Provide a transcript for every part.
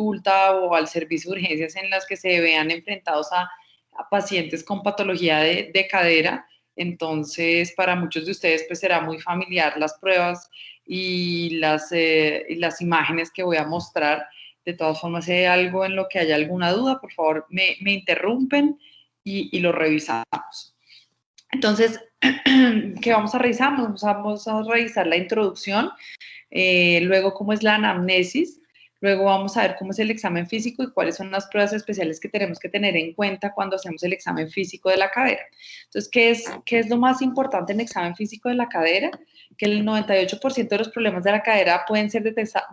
consulta o al servicio de urgencias en las que se vean enfrentados a pacientes con patología de cadera. Entonces, para muchos de ustedes pues será muy familiar las pruebas y las imágenes que voy a mostrar. De todas formas, si hay algo en lo que haya alguna duda, por favor me interrumpen y lo revisamos. Entonces, ¿qué vamos a revisar? Vamos a revisar la introducción, luego cómo es la anamnesis, luego vamos a ver cómo es el examen físico y cuáles son las pruebas especiales que tenemos que tener en cuenta cuando hacemos el examen físico de la cadera. Entonces, ¿qué es lo más importante en el examen físico de la cadera? Que el 98% de los problemas de la cadera pueden ser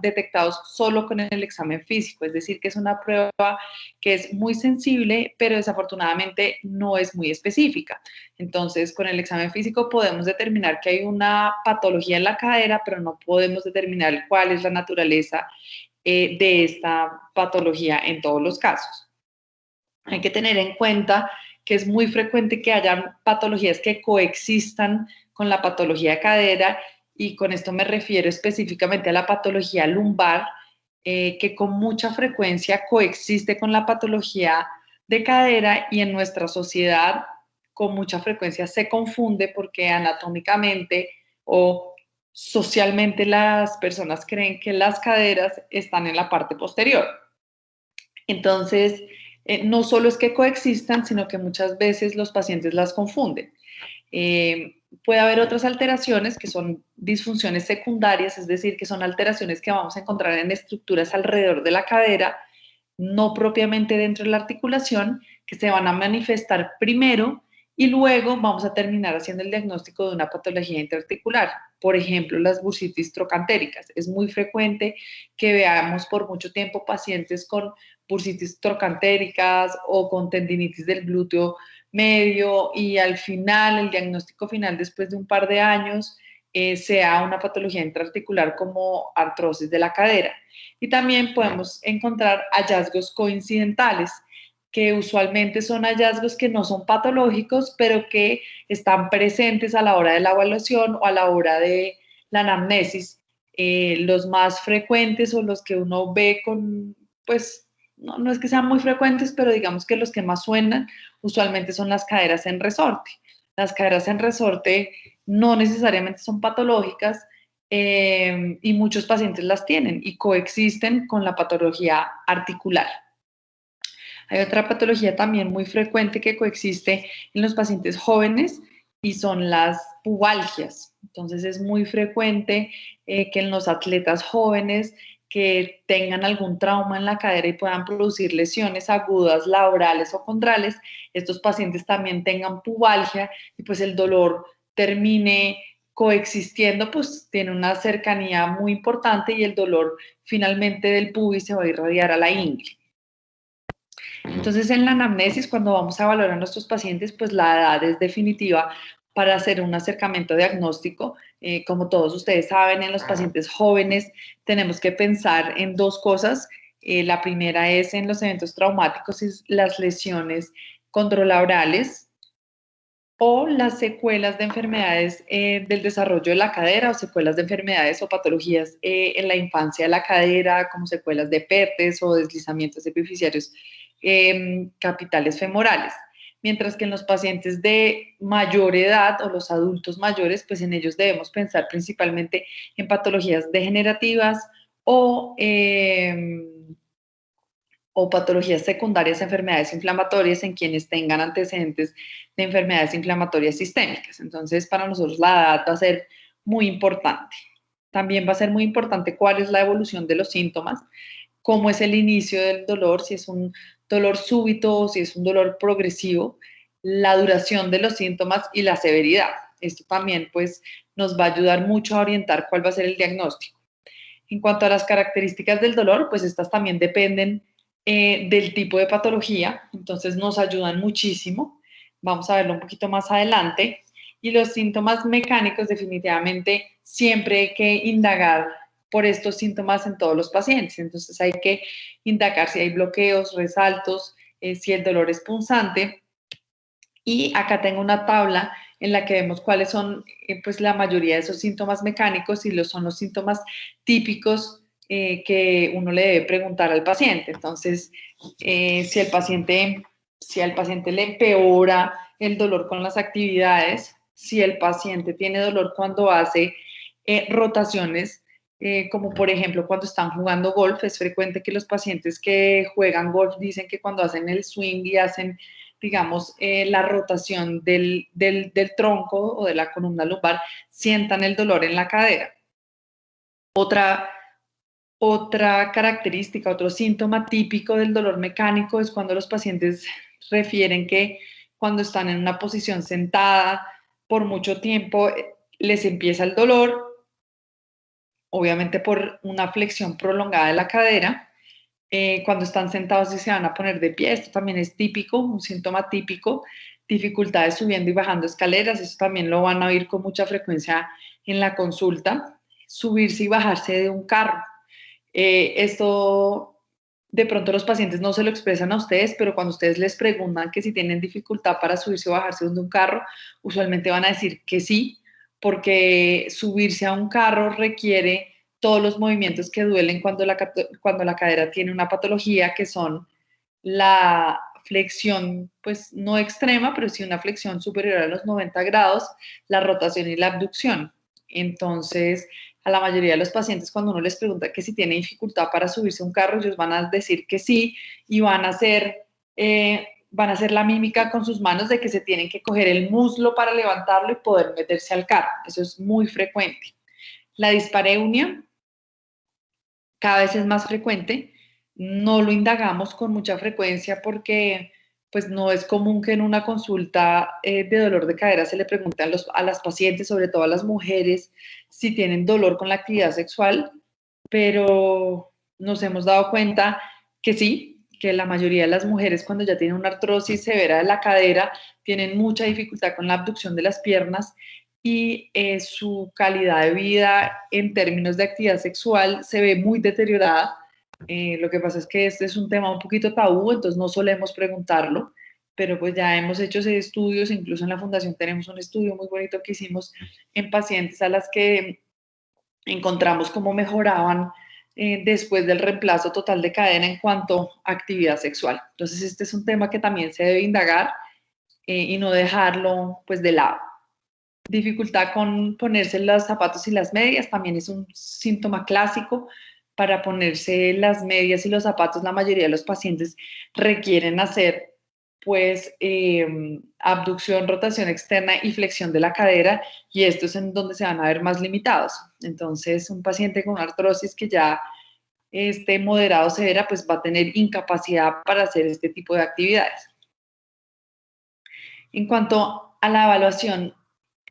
detectados solo con el examen físico, es decir, que es una prueba que es muy sensible, pero desafortunadamente no es muy específica. Entonces, con el examen físico podemos determinar que hay una patología en la cadera, pero no podemos determinar cuál es la naturaleza de esta patología en todos los casos. Hay que tener en cuenta que es muy frecuente que haya patologías que coexistan con la patología de cadera, y con esto me refiero específicamente a la patología lumbar, que con mucha frecuencia coexiste con la patología de cadera, y en nuestra sociedad con mucha frecuencia se confunde porque anatómicamente o socialmente las personas creen que las caderas están en la parte posterior. Entonces, no solo es que coexistan, sino que muchas veces los pacientes las confunden. Puede haber otras alteraciones que son disfunciones secundarias, es decir, que son alteraciones que vamos a encontrar en estructuras alrededor de la cadera, no propiamente dentro de la articulación, que se van a manifestar primero y luego vamos a terminar haciendo el diagnóstico de una patología interarticular. Por ejemplo, las bursitis trocantéricas. Es muy frecuente que veamos por mucho tiempo pacientes con bursitis trocantéricas o con tendinitis del glúteo medio, y al final, el diagnóstico final después de un par de años, sea una patología intraarticular como artrosis de la cadera. Y también podemos encontrar hallazgos coincidentales, que usualmente son hallazgos que no son patológicos, pero que están presentes a la hora de la evaluación o a la hora de la anamnesis. Los más frecuentes o los que uno ve con, pues, no es que sean muy frecuentes, pero digamos que los que más suenan usualmente son las caderas en resorte. Las caderas en resorte no necesariamente son patológicas, y muchos pacientes las tienen y coexisten con la patología articular. Hay otra patología también muy frecuente que coexiste en los pacientes jóvenes y son las pubalgias. Entonces es muy frecuente que en los atletas jóvenes que tengan algún trauma en la cadera y puedan producir lesiones agudas, laborales o condrales, estos pacientes también tengan pubalgia y pues el dolor termine coexistiendo, pues tiene una cercanía muy importante y el dolor finalmente del pubis se va a irradiar a la ingle. Entonces, en la anamnesis, cuando vamos a evaluar a nuestros pacientes, pues la edad es definitiva para hacer un acercamiento diagnóstico. Como todos ustedes saben, en los pacientes jóvenes tenemos que pensar en dos cosas. La primera es en los eventos traumáticos y las lesiones contralaterales o las secuelas de enfermedades del desarrollo de la cadera, o secuelas de enfermedades o patologías en la infancia de la cadera, como secuelas de PERTES o deslizamientos epifisiarios capitales femorales. Mientras que en los pacientes de mayor edad o los adultos mayores, pues en ellos debemos pensar principalmente en patologías degenerativas o patologías secundarias a enfermedades inflamatorias en quienes tengan antecedentes de enfermedades inflamatorias sistémicas. Entonces, para nosotros la edad va a ser muy importante. También va a ser muy importante cuál es la evolución de los síntomas, cómo es el inicio del dolor, si es un dolor súbito o si es un dolor progresivo, la duración de los síntomas y la severidad. Esto también pues nos va a ayudar mucho a orientar cuál va a ser el diagnóstico. En cuanto a las características del dolor, pues estas también dependen del tipo de patología, entonces nos ayudan muchísimo. Vamos a verlo un poquito más adelante. Y los síntomas mecánicos, definitivamente siempre hay que indagar por estos síntomas en todos los pacientes. Entonces hay que indagar si hay bloqueos, resaltos, si el dolor es punzante. Y acá tengo una tabla en la que vemos cuáles son pues la mayoría de esos síntomas mecánicos y son los síntomas típicos que uno le debe preguntar al paciente. Entonces, si al paciente le empeora el dolor con las actividades, si el paciente tiene dolor cuando hace rotaciones, como por ejemplo cuando están jugando golf, es frecuente que los pacientes que juegan golf dicen que cuando hacen el swing y hacen, digamos, la rotación del tronco o de la columna lumbar, sientan el dolor en la cadera. Otra característica, otro síntoma típico del dolor mecánico es cuando los pacientes refieren que cuando están en una posición sentada por mucho tiempo les empieza el dolor, obviamente por una flexión prolongada de la cadera. Cuando están sentados y se van a poner de pie, esto también es típico, un síntoma típico. Dificultades subiendo y bajando escaleras, eso también lo van a oír con mucha frecuencia en la consulta. Subirse y bajarse de un carro. Esto de pronto los pacientes no se lo expresan a ustedes, pero cuando ustedes les preguntan que si tienen dificultad para subirse o bajarse de un carro, usualmente van a decir que sí, porque subirse a un carro requiere todos los movimientos que duelen cuando la cadera tiene una patología, que son la flexión, pues no extrema, pero sí una flexión superior a los 90 grados, la rotación y la abducción. Entonces, a la mayoría de los pacientes, cuando uno les pregunta que si tiene dificultad para subirse a un carro, ellos van a decir que sí y van a hacer la mímica con sus manos de que se tienen que coger el muslo para levantarlo y poder meterse al carro. Eso es muy frecuente. La dispareunia cada vez es más frecuente. No lo indagamos con mucha frecuencia porque pues no es común que en una consulta de dolor de cadera se le pregunte a las pacientes, sobre todo a las mujeres, si tienen dolor con la actividad sexual, pero nos hemos dado cuenta que sí, que la mayoría de las mujeres cuando ya tienen una artrosis severa de la cadera tienen mucha dificultad con la abducción de las piernas y su calidad de vida en términos de actividad sexual se ve muy deteriorada. Lo que pasa es que este es un tema un poquito tabú, entonces no solemos preguntarlo, pero pues ya hemos hecho estudios, incluso en la fundación tenemos un estudio muy bonito que hicimos en pacientes a las que encontramos cómo mejoraban después del reemplazo total de cadena en cuanto a actividad sexual. Entonces este es un tema que también se debe indagar y no dejarlo pues de lado. Dificultad con ponerse los zapatos y las medias también es un síntoma clásico. Para ponerse las medias y los zapatos, la mayoría de los pacientes requieren hacer pues abducción, rotación externa y flexión de la cadera, y esto es en donde se van a ver más limitados. Entonces, un paciente con artrosis que ya esté moderado o severa, pues va a tener incapacidad para hacer este tipo de actividades. En cuanto a la evaluación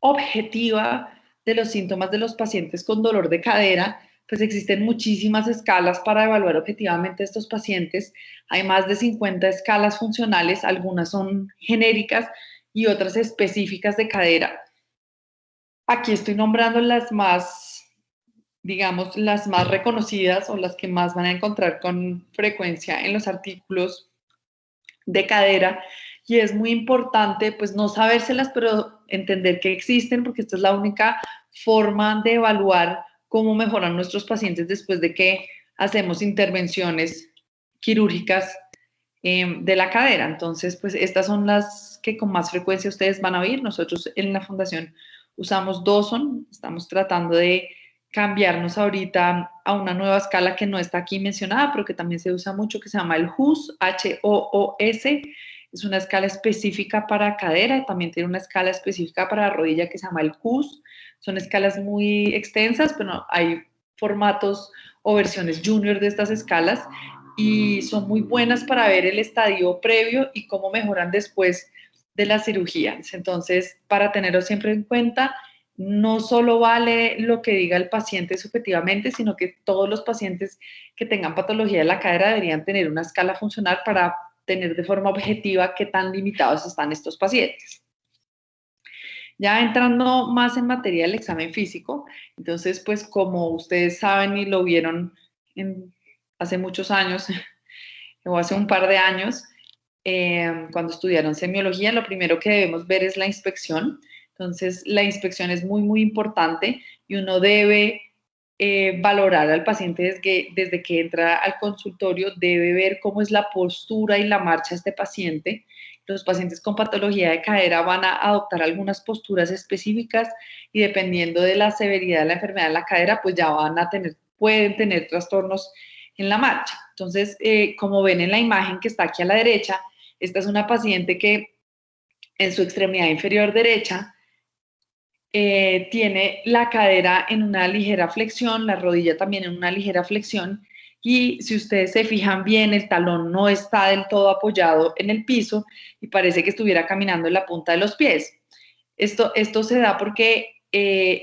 objetiva de los síntomas de los pacientes con dolor de cadera, pues existen muchísimas escalas para evaluar objetivamente a estos pacientes. Hay más de 50 escalas funcionales, algunas son genéricas y otras específicas de cadera. Aquí estoy nombrando las más, digamos, las más reconocidas o las que más van a encontrar con frecuencia en los artículos de cadera, y es muy importante pues no sabérselas, pero entender que existen, porque esta es la única forma de evaluar cómo mejoran nuestros pacientes después de que hacemos intervenciones quirúrgicas de la cadera. Entonces, pues estas son las que con más frecuencia ustedes van a oír. Nosotros en la fundación usamos Dawson, estamos tratando de cambiarnos ahorita a una nueva escala que no está aquí mencionada, pero que también se usa mucho, que se llama el HOOS, H-O-O-S. Es una escala específica para cadera, también tiene una escala específica para rodilla que se llama el CUS. Son escalas muy extensas, pero hay formatos o versiones junior de estas escalas y son muy buenas para ver el estadio previo y cómo mejoran después de las cirugías. Entonces, para tenerlo siempre en cuenta, no solo vale lo que diga el paciente subjetivamente, sino que todos los pacientes que tengan patología de la cadera deberían tener una escala funcional para tener de forma objetiva qué tan limitados están estos pacientes. Ya entrando más en materia del examen físico, entonces, pues como ustedes saben y lo vieron hace muchos años, o hace un par de años, cuando estudiaron semiología, lo primero que debemos ver es la inspección. Entonces, la inspección es muy, muy importante y uno debe valorar al paciente desde que entra al consultorio, debe ver cómo es la postura y la marcha de este paciente. Los pacientes con patología de cadera van a adoptar algunas posturas específicas y dependiendo de la severidad de la enfermedad de la cadera, pues ya pueden tener trastornos en la marcha. Entonces, como ven en la imagen que está aquí a la derecha, esta es una paciente que en su extremidad inferior derecha tiene la cadera en una ligera flexión, la rodilla también en una ligera flexión, y si ustedes se fijan bien, el talón no está del todo apoyado en el piso y parece que estuviera caminando en la punta de los pies. Esto se da porque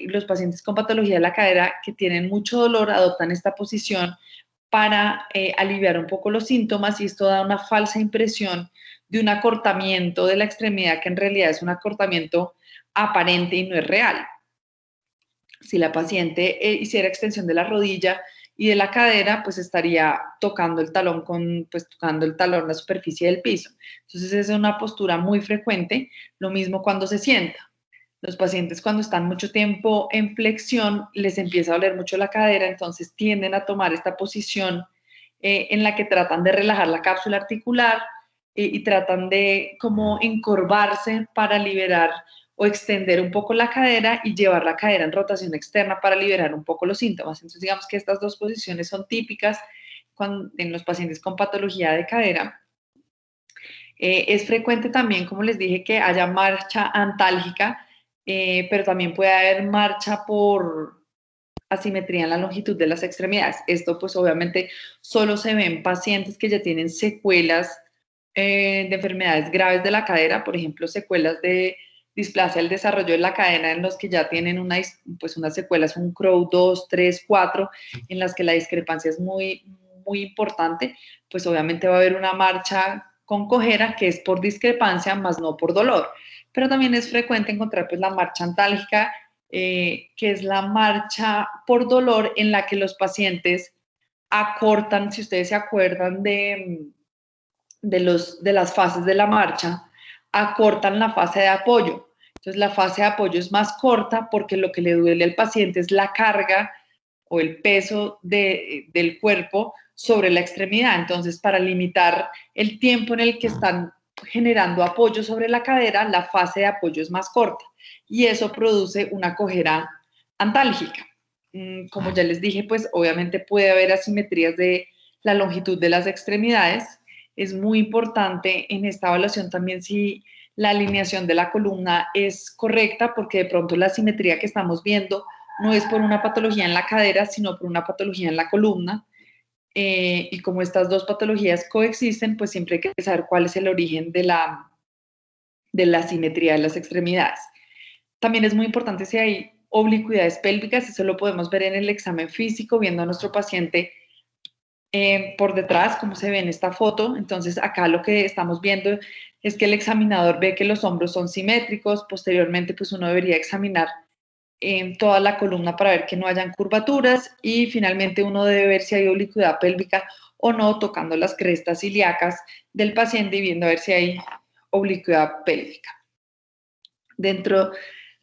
los pacientes con patología de la cadera que tienen mucho dolor adoptan esta posición para aliviar un poco los síntomas, y esto da una falsa impresión de un acortamiento de la extremidad que en realidad es un acortamiento aparente y no es real. Si la paciente hiciera extensión de la rodilla y de la cadera, pues estaría tocando el talón tocando el talón, la superficie del piso. Entonces esa es una postura muy frecuente. Lo mismo cuando se sienta. Los pacientes cuando están mucho tiempo en flexión les empieza a doler mucho la cadera, entonces tienden a tomar esta posición en la que tratan de relajar la cápsula articular y tratan de como encorvarse para liberar o extender un poco la cadera y llevar la cadera en rotación externa para liberar un poco los síntomas. Entonces digamos que estas dos posiciones son típicas en los pacientes con patología de cadera. Es frecuente también, como les dije, que haya marcha antálgica, pero también puede haber marcha por asimetría en la longitud de las extremidades. Esto pues obviamente solo se ve en pacientes que ya tienen secuelas de enfermedades graves de la cadera, por ejemplo, secuelas de displasia del desarrollo de la cadera en los que ya tienen unas secuelas, un CROW 2, 3, 4, en las que la discrepancia es muy, muy importante, pues obviamente va a haber una marcha con cojera que es por discrepancia, más no por dolor. Pero también es frecuente encontrar pues la marcha antálgica, que es la marcha por dolor en la que los pacientes acortan, si ustedes se acuerdan de las fases de la marcha, acortan la fase de apoyo. Entonces la fase de apoyo es más corta porque lo que le duele al paciente es la carga o el peso del cuerpo sobre la extremidad. Entonces, para limitar el tiempo en el que están generando apoyo sobre la cadera, la fase de apoyo es más corta y eso produce una cojera antálgica. Como ya les dije, pues obviamente puede haber asimetrías de la longitud de las extremidades. Es muy importante en esta evaluación también si la alineación de la columna es correcta, porque de pronto la asimetría que estamos viendo no es por una patología en la cadera, sino por una patología en la columna. Y como estas dos patologías coexisten, pues siempre hay que saber cuál es el origen de la asimetría de las extremidades. También es muy importante si hay oblicuidades pélvicas, eso lo podemos ver en el examen físico, viendo a nuestro paciente por detrás, como se ve en esta foto. Entonces acá lo que estamos viendo es que el examinador ve que los hombros son simétricos. Posteriormente, pues uno debería examinar toda la columna para ver que no hayan curvaturas, y finalmente uno debe ver si hay oblicuidad pélvica o no, tocando las crestas ilíacas del paciente y viendo a ver si hay oblicuidad pélvica. Dentro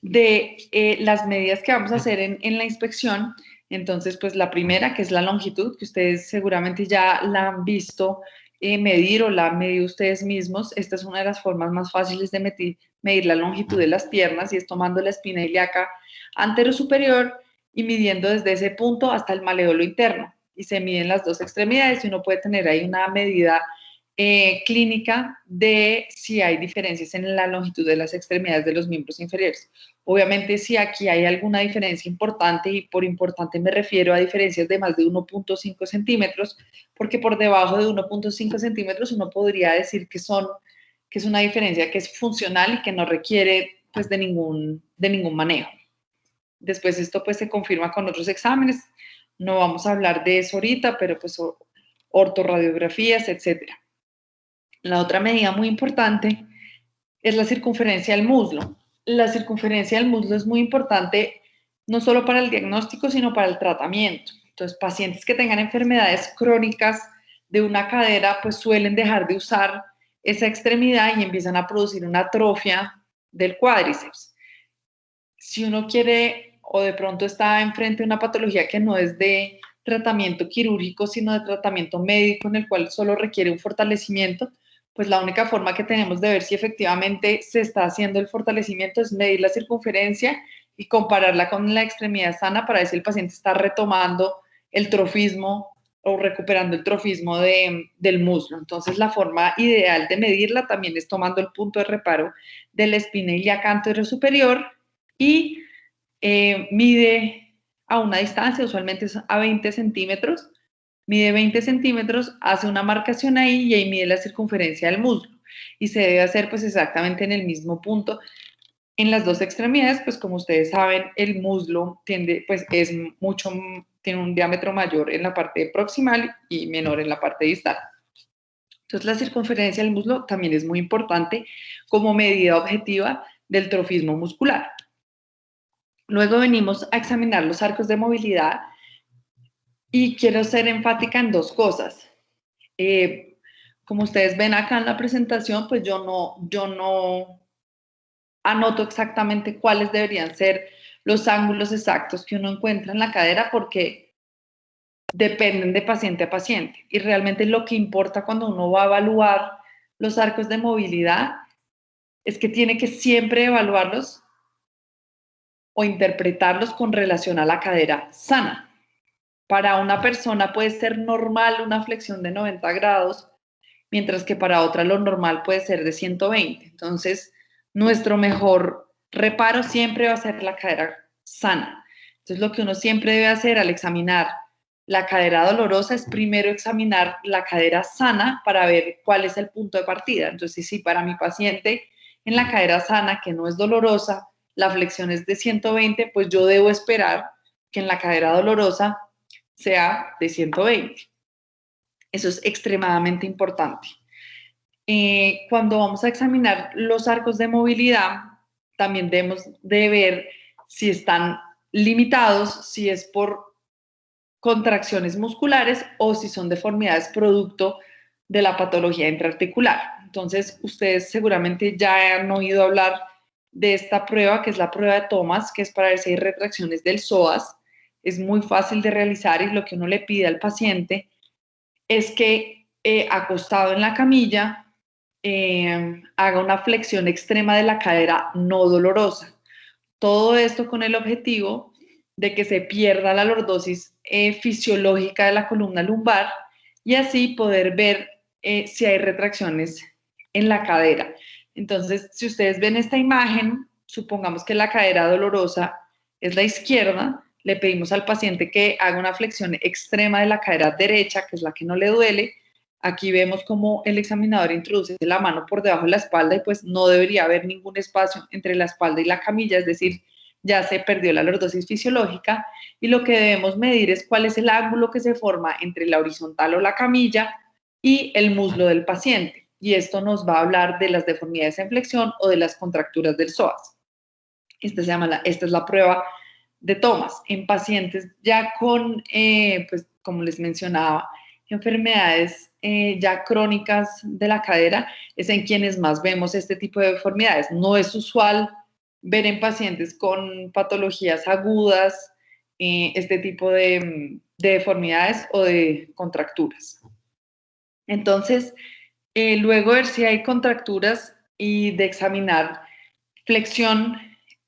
de las medidas que vamos a hacer en la inspección, entonces pues la primera, que es la longitud, que ustedes seguramente ya la han visto medir o la han medido ustedes mismos. Esta es una de las formas más fáciles de medir la longitud de las piernas, y es tomando la espina ilíaca anterosuperior y midiendo desde ese punto hasta el maleolo interno, y se miden las dos extremidades y uno puede tener ahí una medida clínica de si hay diferencias en la longitud de las extremidades de los miembros inferiores. Obviamente, si aquí hay alguna diferencia importante, y por importante me refiero a diferencias de más de 1.5 centímetros, porque por debajo de 1.5 centímetros uno podría decir que es una diferencia que es funcional y que no requiere pues de ningún manejo. Después esto pues se confirma con otros exámenes, no vamos a hablar de eso ahorita, pero pues ortorradiografías, etcétera. La otra medida muy importante es la circunferencia del muslo. La circunferencia del muslo es muy importante no solo para el diagnóstico, sino para el tratamiento. Entonces, pacientes que tengan enfermedades crónicas de una cadera, pues suelen dejar de usar esa extremidad y empiezan a producir una atrofia del cuádriceps. Si uno quiere o de pronto está enfrente de una patología que no es de tratamiento quirúrgico, sino de tratamiento médico en el cual solo requiere un fortalecimiento, pues la única forma que tenemos de ver si efectivamente se está haciendo el fortalecimiento es medir la circunferencia y compararla con la extremidad sana para ver si el paciente está retomando el trofismo o recuperando el trofismo del muslo. Entonces, la forma ideal de medirla también es tomando el punto de reparo de la espina ilíaca anterior superior y mide a una distancia, usualmente es a 20 centímetros, mide 20 centímetros, hace una marcación ahí y ahí mide la circunferencia del muslo. Y se debe hacer pues exactamente en el mismo punto. En las dos extremidades, pues como ustedes saben, el muslo tiende, pues es mucho, tiene un diámetro mayor en la parte proximal y menor en la parte distal. Entonces la circunferencia del muslo también es muy importante como medida objetiva del trofismo muscular. Luego venimos a examinar los arcos de movilidad y quiero ser enfática en dos cosas. Como ustedes ven acá en la presentación, pues yo no anoto exactamente cuáles deberían ser los ángulos exactos que uno encuentra en la cadera porque dependen de paciente a paciente. Y realmente lo que importa cuando uno va a evaluar los arcos de movilidad es que tiene que siempre evaluarlos o interpretarlos con relación a la cadera sana. Para una persona puede ser normal una flexión de 90 grados, mientras que para otra lo normal puede ser de 120. Entonces, nuestro mejor reparo siempre va a ser la cadera sana. Entonces, lo que uno siempre debe hacer al examinar la cadera dolorosa es primero examinar la cadera sana para ver cuál es el punto de partida. Entonces, si para mi paciente en la cadera sana, que no es dolorosa, la flexión es de 120, pues yo debo esperar que en la cadera dolorosa sea de 120. Eso es extremadamente importante. Cuando vamos a examinar los arcos de movilidad, también debemos de ver si están limitados, si es por contracciones musculares o si son deformidades producto de la patología intraarticular. Entonces, ustedes seguramente ya han oído hablar de esta prueba, que es la prueba de Thomas, que es para ver si hay retracciones del psoas. Es muy fácil de realizar y lo que uno le pide al paciente es que acostado en la camilla haga una flexión extrema de la cadera no dolorosa. Todo esto con el objetivo de que se pierda la lordosis fisiológica de la columna lumbar y así poder ver si hay retracciones en la cadera. Entonces, si ustedes ven esta imagen, supongamos que la cadera dolorosa es la izquierda, le pedimos al paciente que haga una flexión extrema de la cadera derecha, que es la que no le duele. Aquí vemos cómo el examinador introduce la mano por debajo de la espalda y pues no debería haber ningún espacio entre la espalda y la camilla, es decir, ya se perdió la lordosis fisiológica y lo que debemos medir es cuál es el ángulo que se forma entre la horizontal o la camilla y el muslo del paciente. Y esto nos va a hablar de las deformidades en flexión o de las contracturas del psoas. Esta es la prueba de Thomas en pacientes ya con, pues como les mencionaba, enfermedades ya crónicas de la cadera, es en quienes más vemos este tipo de deformidades. No es usual ver en pacientes con patologías agudas este tipo de deformidades o de contracturas. Entonces, luego ver si hay contracturas y de examinar flexión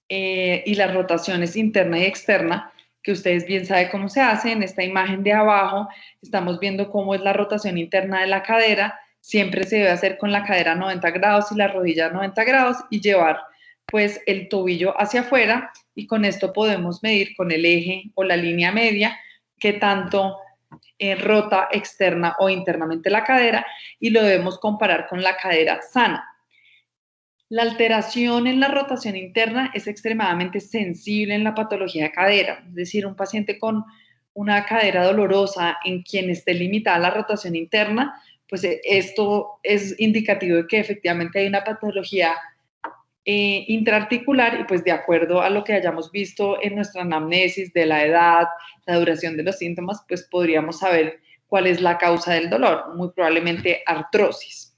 y las rotaciones interna y externa, que ustedes bien saben cómo se hace. En esta imagen de abajo estamos viendo cómo es la rotación interna de la cadera. Siempre se debe hacer con la cadera a 90 grados y la rodilla a 90 grados y llevar pues el tobillo hacia afuera y con esto podemos medir con el eje o la línea media qué tanto rota externa o internamente la cadera y lo debemos comparar con la cadera sana. La alteración en la rotación interna es extremadamente sensible en la patología de cadera, es decir, un paciente con una cadera dolorosa en quien esté limitada la rotación interna, pues esto es indicativo de que efectivamente hay una patología intraarticular y pues de acuerdo a lo que hayamos visto en nuestra anamnesis de la edad, la duración de los síntomas, pues podríamos saber cuál es la causa del dolor, muy probablemente artrosis.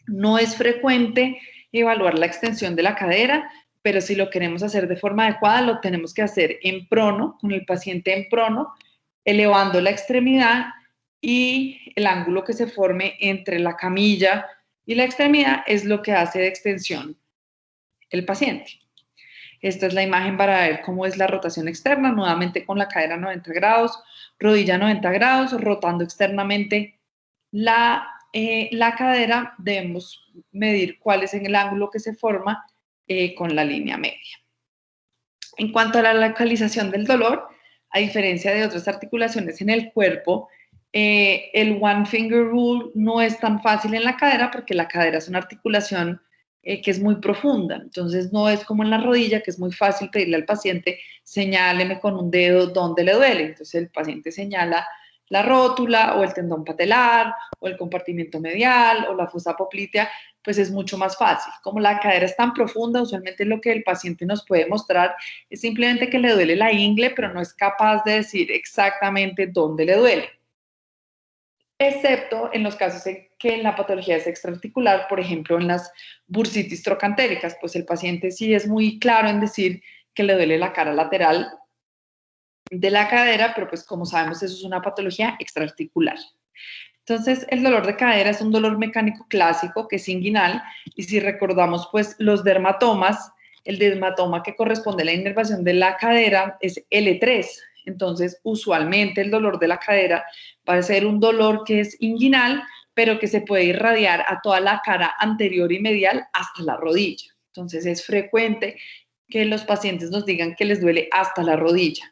No es frecuente evaluar la extensión de la cadera, pero si lo queremos hacer de forma adecuada, lo tenemos que hacer en prono, con el paciente en prono, elevando la extremidad y el ángulo que se forme entre la camilla y la extremidad es lo que hace de extensión el paciente. Esta es la imagen para ver cómo es la rotación externa, nuevamente con la cadera 90 grados, rodilla 90 grados, rotando externamente la cadera. Debemos medir cuál es el ángulo que se forma con la línea media. En cuanto a la localización del dolor, a diferencia de otras articulaciones en el cuerpo, el one finger rule no es tan fácil en la cadera porque la cadera es una articulación que es muy profunda. Entonces no es como en la rodilla, que es muy fácil pedirle al paciente, señáleme con un dedo dónde le duele. Entonces el paciente señala la rótula o el tendón patelar o el compartimiento medial o la fosa poplitea, pues es mucho más fácil. Como la cadera es tan profunda, usualmente lo que el paciente nos puede mostrar es simplemente que le duele la ingle, pero no es capaz de decir exactamente dónde le duele. Excepto en los casos en que la patología es extraarticular, por ejemplo, en las bursitis trocantéricas, pues el paciente sí es muy claro en decir que le duele la cara lateral de la cadera, pero pues como sabemos eso es una patología extraarticular. Entonces, el dolor de cadera es un dolor mecánico clásico que es inguinal y si recordamos pues los dermatomas, el dermatoma que corresponde a la inervación de la cadera es L3. Entonces, usualmente el dolor de la cadera va a ser un dolor que es inguinal, pero que se puede irradiar a toda la cara anterior y medial hasta la rodilla. Entonces, es frecuente que los pacientes nos digan que les duele hasta la rodilla.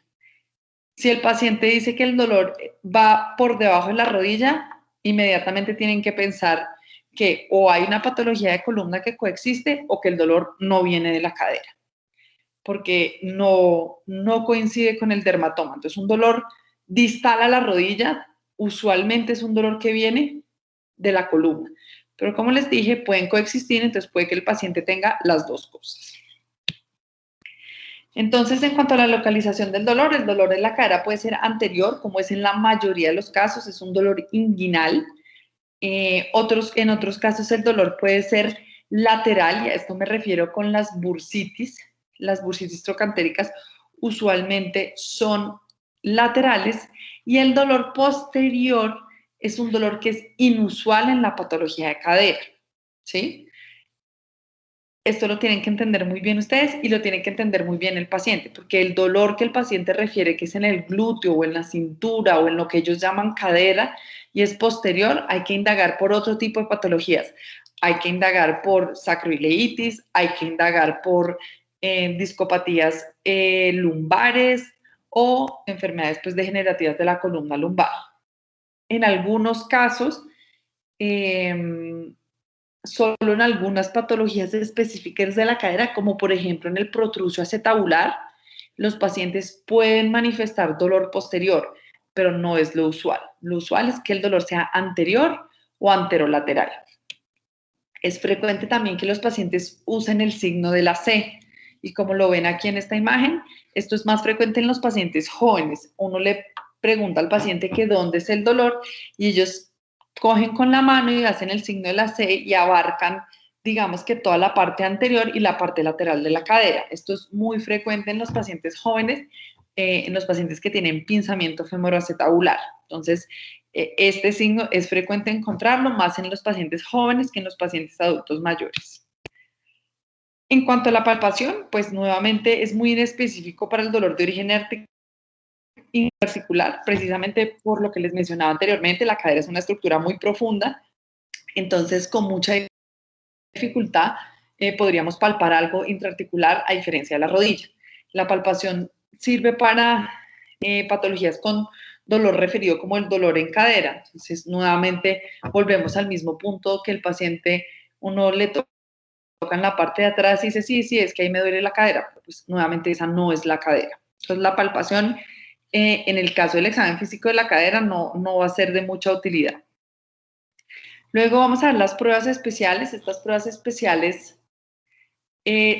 Si el paciente dice que el dolor va por debajo de la rodilla, inmediatamente tienen que pensar que o hay una patología de columna que coexiste o que el dolor no viene de la cadera, porque no coincide con el dermatoma. Entonces, un dolor distal a la rodilla usualmente es un dolor que viene de la columna. Pero como les dije, pueden coexistir, entonces puede que el paciente tenga las dos cosas. Entonces, en cuanto a la localización del dolor, el dolor en la cadera puede ser anterior, como es en la mayoría de los casos, es un dolor inguinal. En otros casos el dolor puede ser lateral, y a esto me refiero con las bursitis. Las bursitis trocantéricas usualmente son laterales y el dolor posterior es un dolor que es inusual en la patología de cadera, ¿sí? Esto lo tienen que entender muy bien ustedes y lo tienen que entender muy bien el paciente, porque el dolor que el paciente refiere, que es en el glúteo o en la cintura o en lo que ellos llaman cadera y es posterior, hay que indagar por otro tipo de patologías. Hay que indagar por sacroileitis, hay que indagar por discopatías lumbares o enfermedades pues, degenerativas de la columna lumbar. En algunos casos, solo en algunas patologías específicas de la cadera, como por ejemplo en el protruso acetabular, los pacientes pueden manifestar dolor posterior, pero no es lo usual. Lo usual es que el dolor sea anterior o anterolateral. Es frecuente también que los pacientes usen el signo de la C. Y como lo ven aquí en esta imagen, esto es más frecuente en los pacientes jóvenes. Uno le pregunta al paciente que dónde es el dolor y ellos cogen con la mano y hacen el signo de la C y abarcan, digamos que toda la parte anterior y la parte lateral de la cadera. Esto es muy frecuente en los pacientes jóvenes, en los pacientes que tienen pinzamiento femoroacetabular. Entonces, este signo es frecuente encontrarlo más en los pacientes jóvenes que en los pacientes adultos mayores. En cuanto a la palpación, pues nuevamente es muy inespecífico para el dolor de origen articular, precisamente por lo que les mencionaba anteriormente, la cadera es una estructura muy profunda, entonces con mucha dificultad podríamos palpar algo intraarticular a diferencia de la rodilla. La palpación sirve para patologías con dolor referido como el dolor en cadera. Entonces, nuevamente volvemos al mismo punto que el paciente, uno le toca en la parte de atrás y dice, sí, es que ahí me duele la cadera. Pues nuevamente esa no es la cadera. Entonces, la palpación en el caso del examen físico de la cadera no va a ser de mucha utilidad. Luego vamos a ver las pruebas especiales. Estas pruebas especiales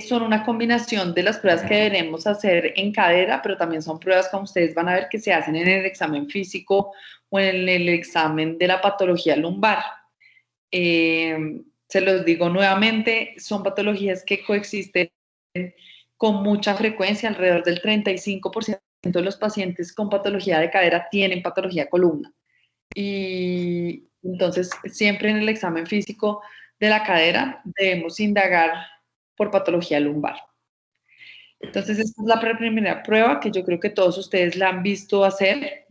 son una combinación de las pruebas que deberemos hacer en cadera, pero también son pruebas, como ustedes van a ver, que se hacen en el examen físico o en el examen de la patología lumbar. Se los digo nuevamente, son patologías que coexisten con mucha frecuencia, alrededor del 35% de los pacientes con patología de cadera tienen patología columna. Y entonces, siempre en el examen físico de la cadera debemos indagar por patología lumbar. Entonces, esta es la primera prueba que yo creo que todos ustedes la han visto hacer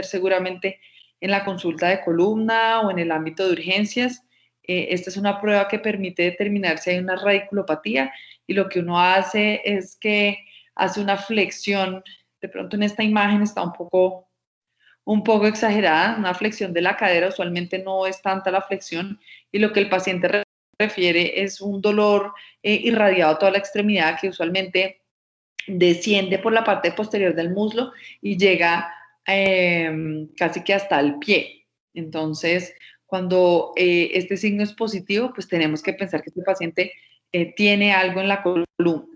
seguramente en la consulta de columna o en el ámbito de urgencias. Esta es una prueba que permite determinar si hay una radiculopatía y lo que uno hace es que hace una flexión. De pronto en esta imagen está un poco exagerada, una flexión de la cadera, usualmente no es tanta la flexión y lo que el paciente refiere es un dolor irradiado a toda la extremidad que usualmente desciende por la parte posterior del muslo y llega casi que hasta el pie. Entonces, cuando este signo es positivo, pues tenemos que pensar que este paciente tiene algo en la columna.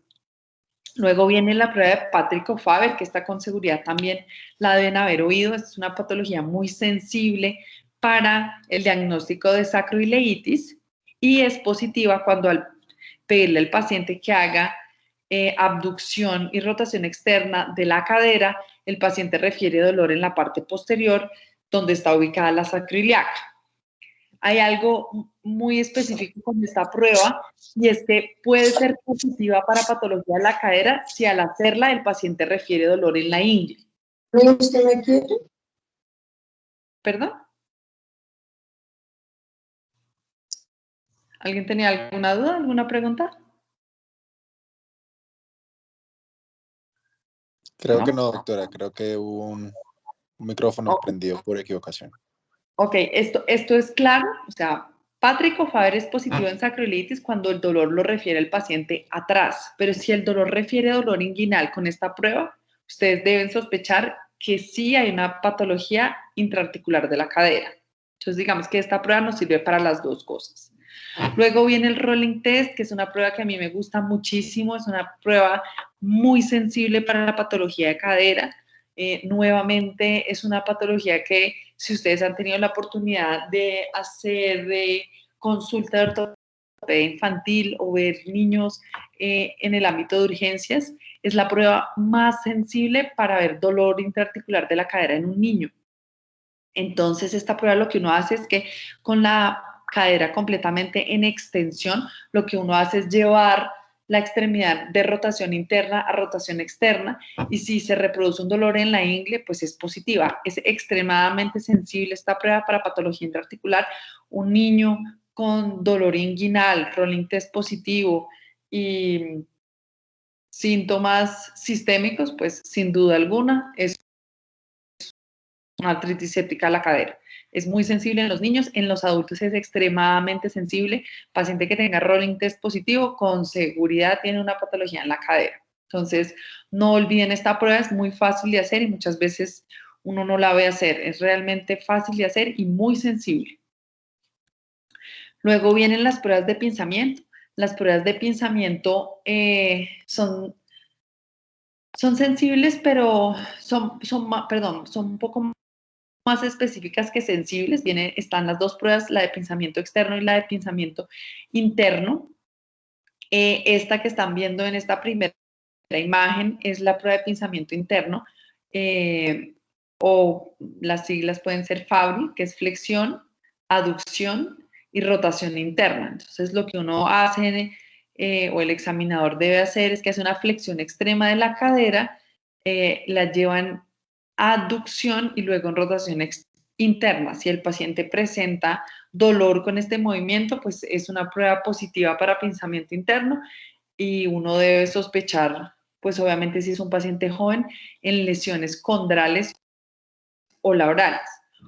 Luego viene la prueba de Patrick-O'Faber, que está con seguridad también la deben haber oído. Es una patología muy sensible para el diagnóstico de sacroileitis y es positiva cuando al pedirle al paciente que haga abducción y rotación externa de la cadera, el paciente refiere dolor en la parte posterior donde está ubicada la sacroiliaca. Hay algo muy específico con esta prueba y es que puede ser positiva para patología de la cadera si al hacerla el paciente refiere dolor en la ingle. ¿Usted me quiere? ¿Perdón? ¿Alguien tenía alguna duda, alguna pregunta? Creo que no, doctora. Creo que hubo un micrófono prendido por equivocación. Ok, esto es claro. O sea, Patrick-O'Faber es positivo en sacroiliitis cuando el dolor lo refiere el paciente atrás. Pero si el dolor refiere dolor inguinal con esta prueba, ustedes deben sospechar que sí hay una patología intraarticular de la cadera. Entonces, digamos que esta prueba nos sirve para las dos cosas. Luego viene el rolling test, que es una prueba que a mí me gusta muchísimo. Es una prueba muy sensible para la patología de cadera. Nuevamente es una patología que si ustedes han tenido la oportunidad de hacer consulta de ortopedia infantil o ver niños en el ámbito de urgencias, es la prueba más sensible para ver dolor intraarticular de la cadera en un niño. Entonces, esta prueba lo que uno hace es que con la cadera completamente en extensión, lo que uno hace es llevar la extremidad de rotación interna a rotación externa y si se reproduce un dolor en la ingle, pues es positiva. Es extremadamente sensible esta prueba para patología intraarticular. Un niño con dolor inguinal, rolling test positivo y síntomas sistémicos, pues sin duda alguna es una artritis séptica a la cadera. Es muy sensible en los niños, en los adultos es extremadamente sensible. Paciente que tenga rolling test positivo, con seguridad tiene una patología en la cadera. Entonces, no olviden esta prueba, es muy fácil de hacer y muchas veces uno no la ve hacer. Es realmente fácil de hacer y muy sensible. Luego vienen las pruebas de pinzamiento. Las pruebas de pinzamiento son sensibles, pero son un poco más específicas que sensibles. Están las dos pruebas, la de pinzamiento externo y la de pinzamiento interno. Esta que están viendo en esta primera imagen es la prueba de pinzamiento interno, o las siglas pueden ser FABRI, que es flexión, aducción y rotación interna. Entonces, lo que uno hace o el examinador debe hacer es que hace una flexión extrema de la cadera, la lleva en abducción y luego en rotación interna. Si el paciente presenta dolor con este movimiento, pues es una prueba positiva para pinzamiento interno y uno debe sospechar, pues obviamente si es un paciente joven, en lesiones condrales o labrales.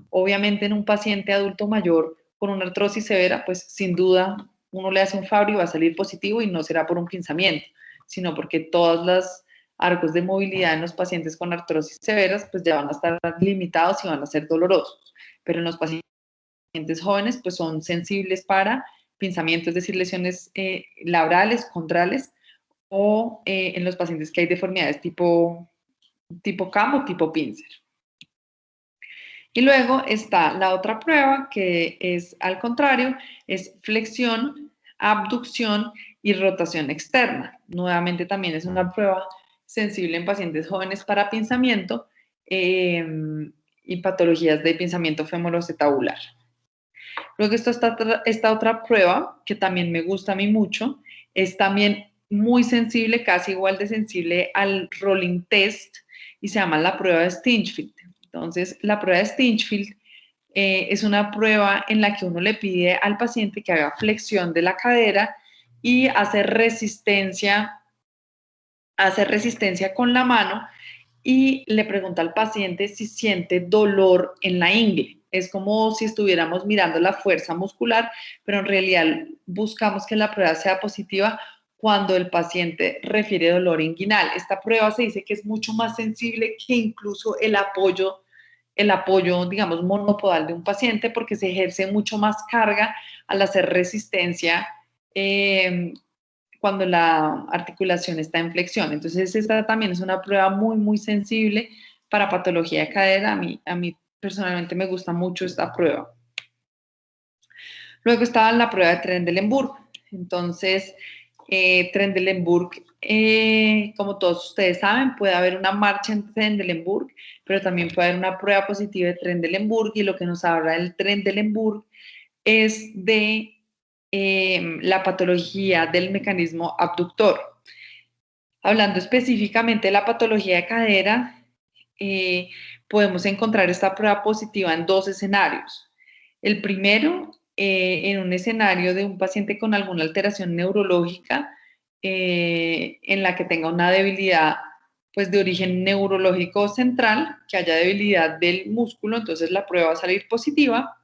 Obviamente en un paciente adulto mayor con una artrosis severa, pues sin duda uno le hace un FABRI y va a salir positivo y no será por un pinzamiento, sino porque todas las arcos de movilidad en los pacientes con artrosis severas, pues ya van a estar limitados y van a ser dolorosos. Pero en los pacientes jóvenes, pues son sensibles para pinzamiento, es decir, lesiones labrales, condrales, o en los pacientes que hay deformidades tipo CAM o tipo pincer. Y luego está la otra prueba que es al contrario, es flexión, abducción y rotación externa. Nuevamente también es una prueba sensible en pacientes jóvenes para pinzamiento y patologías de pinzamiento femoroacetabular. Luego está esta otra prueba que también me gusta a mí mucho, es también muy sensible, casi igual de sensible al rolling test, y se llama la prueba de Stinchfield. Entonces, la prueba de Stinchfield es una prueba en la que uno le pide al paciente que haga flexión de la cadera y hace resistencia con la mano, y le pregunta al paciente si siente dolor en la ingle. Es como si estuviéramos mirando la fuerza muscular, pero en realidad buscamos que la prueba sea positiva cuando el paciente refiere dolor inguinal. Esta prueba se dice que es mucho más sensible que incluso el apoyo, digamos, monopodal de un paciente, porque se ejerce mucho más carga al hacer resistencia cuando la articulación está en flexión. Entonces, esta también es una prueba muy, muy sensible para patología de cadera. A mí personalmente me gusta mucho esta prueba. Luego estaba la prueba de Trendelenburg. Entonces, Trendelenburg, como todos ustedes saben, puede haber una marcha en Trendelenburg, pero también puede haber una prueba positiva de Trendelenburg, y lo que nos habla del Trendelenburg es de la patología del mecanismo abductor. Hablando específicamente de la patología de cadera, podemos encontrar esta prueba positiva en dos escenarios. El primero, en un escenario de un paciente con alguna alteración neurológica en la que tenga una debilidad pues, de origen neurológico central, que haya debilidad del músculo, entonces la prueba va a salir positiva.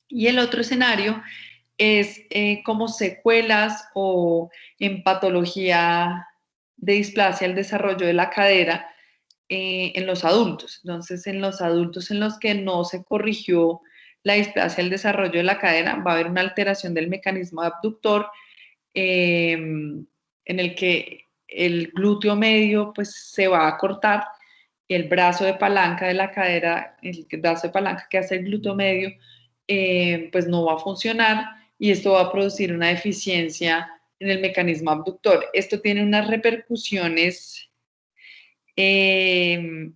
Y el otro escenario es como secuelas o en patología de displasia el desarrollo de la cadera en los adultos. Entonces, en los adultos en los que no se corrigió la displasia el desarrollo de la cadera, va a haber una alteración del mecanismo abductor en el que el glúteo medio pues se va a cortar, el brazo de palanca de la cadera, el brazo de palanca que hace el glúteo medio, pues no va a funcionar, y esto va a producir una deficiencia en el mecanismo abductor. Esto tiene unas repercusiones en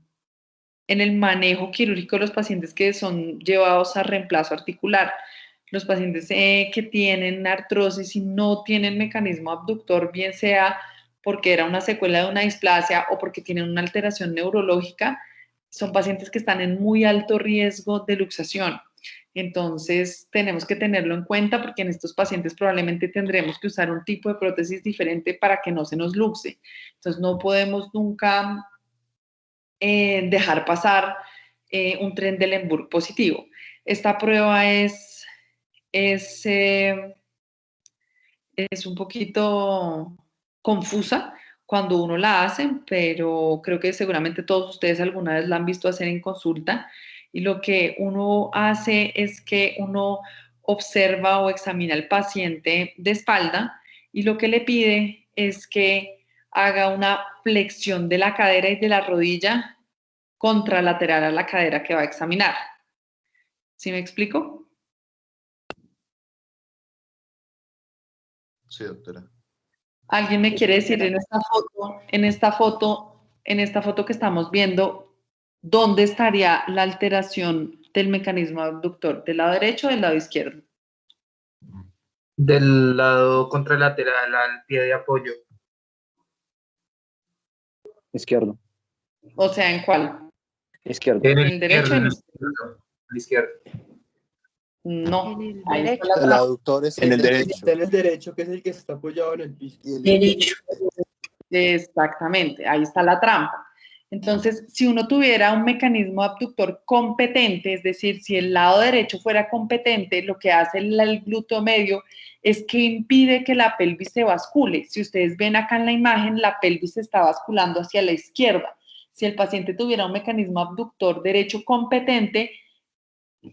el manejo quirúrgico de los pacientes que son llevados a reemplazo articular. Los pacientes que tienen artrosis y no tienen mecanismo abductor, bien sea porque era una secuela de una displasia o porque tienen una alteración neurológica, son pacientes que están en muy alto riesgo de luxación. Entonces, tenemos que tenerlo en cuenta, porque en estos pacientes probablemente tendremos que usar un tipo de prótesis diferente para que no se nos luxe. Entonces, no podemos nunca dejar pasar un Trendelenburg positivo. Esta prueba es un poquito confusa cuando uno la hace, pero creo que seguramente todos ustedes alguna vez la han visto hacer en consulta, y lo que uno hace es que uno observa o examina al paciente de espalda, y lo que le pide es que haga una flexión de la cadera y de la rodilla contralateral a la cadera que va a examinar. ¿Sí me explico? Sí, doctora. ¿Alguien me quiere decir en esta foto que estamos viendo, dónde estaría la alteración del mecanismo abductor? ¿Del lado derecho o del lado izquierdo? Del lado contralateral al pie de apoyo. Izquierdo. O sea, ¿en cuál? Izquierdo. En ¿En el derecho o en el izquierdo? el izquierdo. No, En el ahí está derecho. la El trampa. aductor es En el derecho. Está en el derecho, que es el que está apoyado en el piso. y el Derecho. Exactamente, ahí está la trampa. Entonces, si uno tuviera un mecanismo abductor competente, es decir, si el lado derecho fuera competente, lo que hace el glúteo medio es que impide que la pelvis se bascule. Si ustedes ven acá en la imagen, la pelvis se está basculando hacia la izquierda. Si el paciente tuviera un mecanismo abductor derecho competente,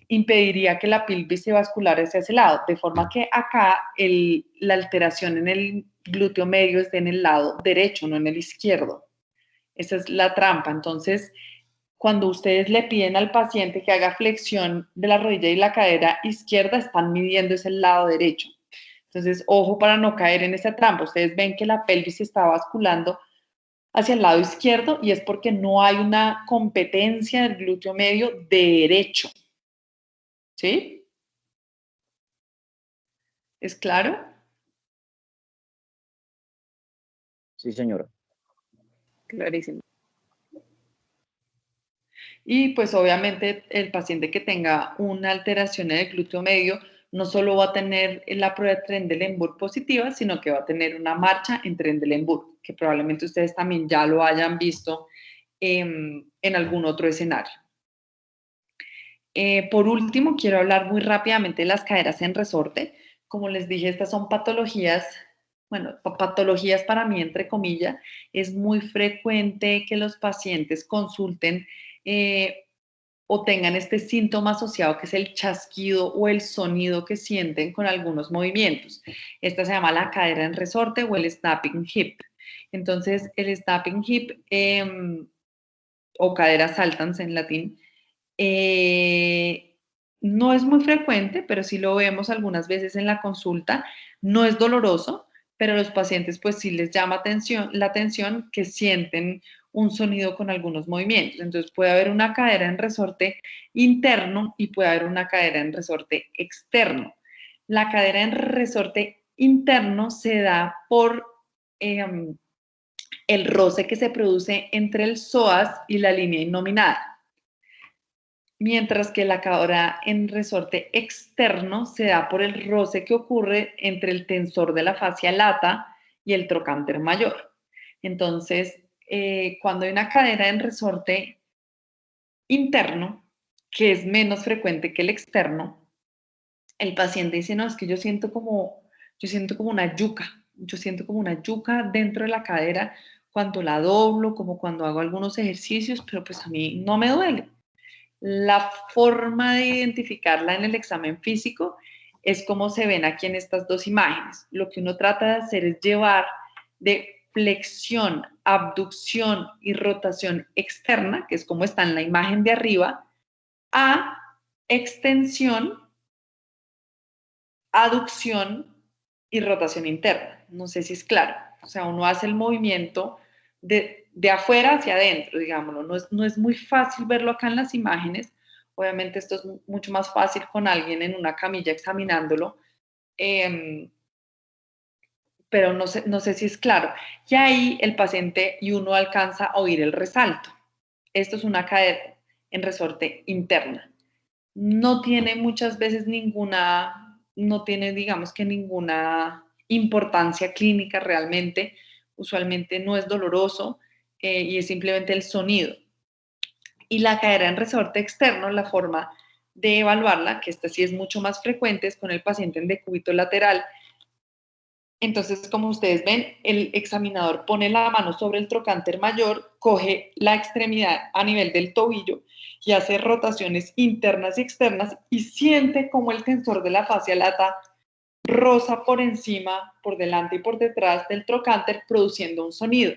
impediría que la pelvis se basculara hacia ese lado, de forma que acá la alteración en el glúteo medio esté en el lado derecho, no en el izquierdo. Esa es la trampa. Entonces, cuando ustedes le piden al paciente que haga flexión de la rodilla y la cadera izquierda, están midiendo ese lado derecho. Entonces, ojo para no caer en esa trampa. Ustedes ven que la pelvis se está basculando hacia el lado izquierdo y es porque no hay una competencia del glúteo medio derecho. ¿Sí? ¿Es claro? Sí, señora. Clarísimo. Y pues obviamente el paciente que tenga una alteración en el glúteo medio no solo va a tener la prueba de Trendelenburg positiva, sino que va a tener una marcha en Trendelenburg, que probablemente ustedes también ya lo hayan visto en algún otro escenario. Por último, quiero hablar muy rápidamente de las caderas en resorte. Como les dije, estas son patologías, bueno, patologías para mí, entre comillas. Es muy frecuente que los pacientes consulten o tengan este síntoma asociado que es el chasquido o el sonido que sienten con algunos movimientos. Esta se llama la cadera en resorte o el snapping hip. Entonces, el snapping hip o cadera saltans en latín no es muy frecuente, pero sí lo vemos algunas veces en la consulta. No es doloroso, pero a los pacientes pues sí les llama la atención que sienten un sonido con algunos movimientos. Entonces puede haber una cadera en resorte interno y puede haber una cadera en resorte externo. La cadera en resorte interno se da por el roce que se produce entre el psoas y la línea innominada. Mientras que la cadera en resorte externo se da por el roce que ocurre entre el tensor de la fascia lata y el trocánter mayor. Entonces, cuando hay una cadera en resorte interno, que es menos frecuente que el externo, el paciente dice, no, es que yo siento como una yuca, yo siento como una yuca dentro de la cadera cuando la doblo, como cuando hago algunos ejercicios, pero pues a mí no me duele. La forma de identificarla en el examen físico es como se ven aquí en estas dos imágenes. Lo que uno trata de hacer es llevar de flexión, abducción y rotación externa, que es como está en la imagen de arriba, a extensión, aducción y rotación interna. No sé si es claro. O sea, uno hace el movimiento de afuera hacia adentro, digámoslo. No es muy fácil verlo acá en las imágenes. Obviamente esto es mucho más fácil con alguien en una camilla examinándolo, pero no sé si es claro. Y ahí el paciente y uno alcanza a oír el resalto. Esto es una cadera en resorte interna. No tiene muchas veces no tiene, digamos que ninguna importancia clínica realmente. Usualmente no es doloroso y es simplemente el sonido. Y la cadera en resorte externo, la forma de evaluarla, que esta sí es mucho más frecuente, es con el paciente en decúbito lateral. Entonces, como ustedes ven, el examinador pone la mano sobre el trocánter mayor, coge la extremidad a nivel del tobillo y hace rotaciones internas y externas y siente como el tensor de la fascia lata roza por encima, por delante y por detrás del trocánter, produciendo un sonido.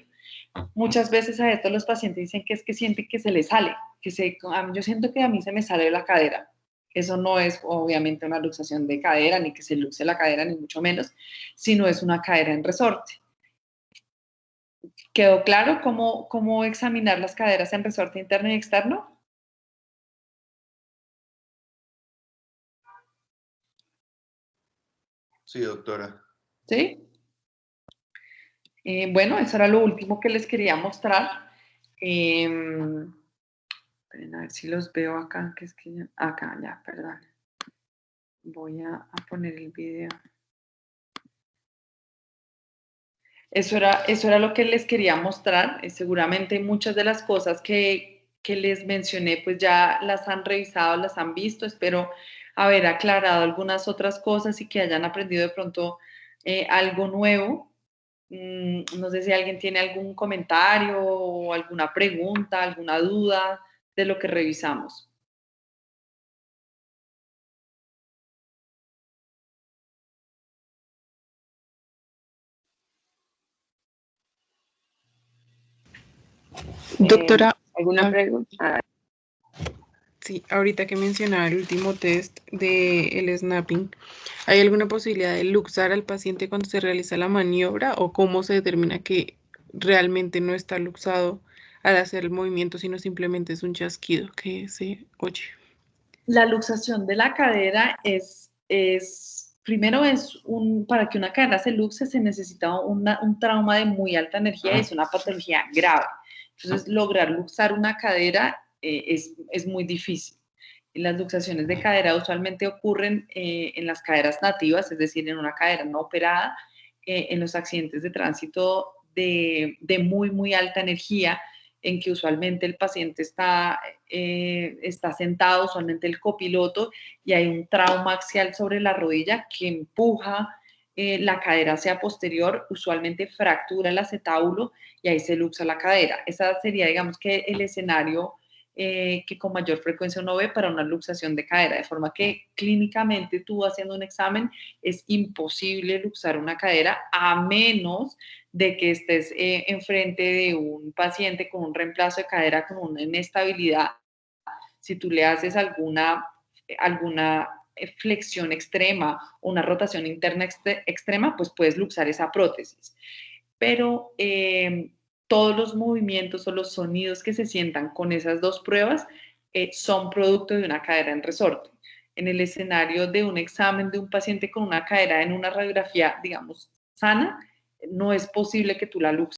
Muchas veces a esto los pacientes dicen que es que sienten que se les sale, yo siento que a mí se me sale la cadera. Eso no es obviamente una luxación de cadera, ni que se luxe la cadera, ni mucho menos, sino es una cadera en resorte. ¿Quedó claro cómo examinar las caderas en resorte interno y externo? Sí, doctora. ¿Sí? Bueno, eso era lo último que les quería mostrar. A ver si los veo acá, que es que acá, ya, perdón. Voy a poner el video. Eso era lo que les quería mostrar. Seguramente muchas de las cosas que les mencioné, pues ya las han revisado, las han visto. Espero haber aclarado algunas otras cosas y que hayan aprendido de pronto algo nuevo. No sé si alguien tiene algún comentario o alguna pregunta, alguna duda de lo que revisamos. Doctora, ¿alguna pregunta? Sí, ahorita que mencionaba el último test del snapping, ¿hay alguna posibilidad de luxar al paciente cuando se realiza la maniobra o cómo se determina que realmente no está luxado al hacer el movimiento, sino simplemente es un chasquido que se oye? La luxación de la cadera primero para que una cadera se luxe se necesita un trauma de muy alta energía y es una patología grave. Entonces, lograr luxar una cadera es muy difícil. Las luxaciones de cadera usualmente ocurren en las caderas nativas, es decir, en una cadera no operada, en los accidentes de tránsito de muy, muy alta energía, en que usualmente el paciente está sentado, usualmente el copiloto, y hay un trauma axial sobre la rodilla que empuja la cadera hacia posterior, usualmente fractura el acetábulo y ahí se luxa la cadera. Esa sería, digamos, que el escenario que con mayor frecuencia uno ve para una luxación de cadera, de forma que clínicamente tú haciendo un examen es imposible luxar una cadera a menos de que estés enfrente de un paciente con un reemplazo de cadera con una inestabilidad. Si tú le haces alguna flexión extrema o una rotación interna extrema, pues puedes luxar esa prótesis. Pero todos los movimientos o los sonidos que se sientan con esas dos pruebas son producto de una cadera en resorte. En el escenario de un examen de un paciente con una cadera en una radiografía, digamos, sana, no es posible que tú la luxes.